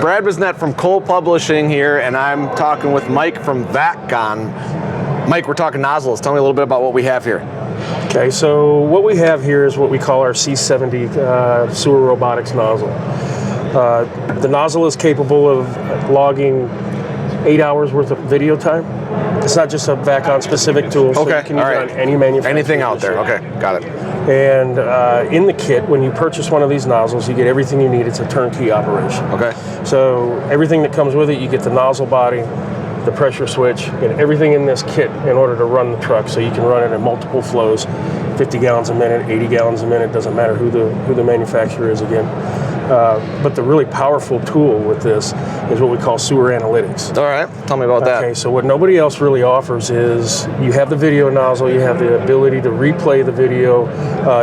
Brad Bisnett from Cole Publishing here, and I'm talking with Mike from Vac-Con. Mike, we're talking nozzles. Tell me a little bit about what we have here. Okay, so what we have here is what we call our C70 sewer robotics nozzle. The nozzle is capable of logging 8 hours worth of video time. It's not just a Vac-Con specific tool, so you can use it on any manufacturer. Anything out there, okay, got it. And in the kit, when you purchase one of these nozzles, you get everything you need. It's a turnkey operation. Okay. So everything that comes with it, you get the nozzle body, the pressure switch, and everything in this kit in order to run the truck. So you can run it in multiple flows, 50 gallons a minute, 80 gallons a minute, doesn't matter who the manufacturer is again. But the really powerful tool with this is what we call sewer analytics. All right, tell me about that. Okay, so what nobody else really offers is you have the video nozzle, you have the ability to replay the video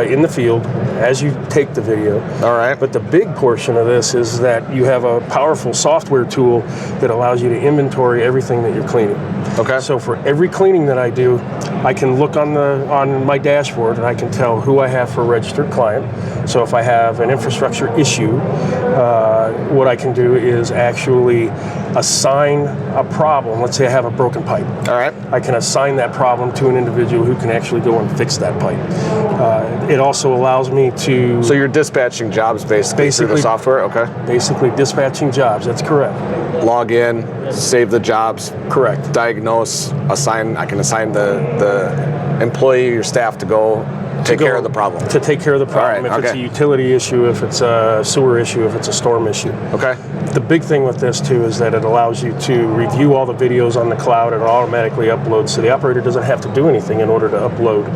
in the field as you take the video. All right. But the big portion of this is that you have a powerful software tool that allows you to inventory everything that you're cleaning. Okay. So for every cleaning that I do, I can look on my dashboard and I can tell who I have for a registered client. So if I have an infrastructure issue, what I can do is actually assign a problem. Let's say I have a broken pipe. All right. I can assign that problem to an individual who can actually go and fix that pipe. It also allows me to... So you're dispatching jobs basically through the software? Okay. Basically dispatching jobs, that's correct. Log in, save the jobs. Correct. Diagnose, assign, I can assign the employee or staff to go take care of the problem. To take care of the problem. All right, if it's a utility issue, if it's a sewer issue, if it's a storm issue. Okay. The big thing with this too is that it allows you to review all the videos on the cloud and automatically upload, so the operator doesn't have to do anything in order to upload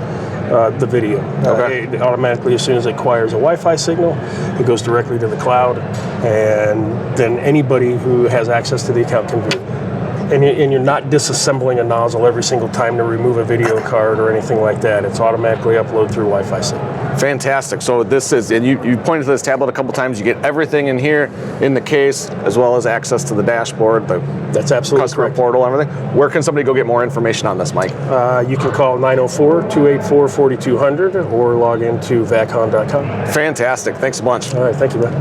the video. Okay. It automatically, as soon as it acquires a Wi-Fi signal, it goes directly to the cloud, and then anybody who has access to the account can view it. And you're not disassembling a nozzle every single time to remove a video card or anything like that. It's automatically uploaded through Wi-Fi signal. Fantastic. So this is, and you pointed to this tablet a couple times, you get everything in here in the case, as well as access to the dashboard, that's absolutely customer correct. portal, everything. Where can somebody go get more information on this, Mike? You can call 904-284-4200 or log into vaccon.com. Fantastic. Thanks a bunch. All right, thank you, man.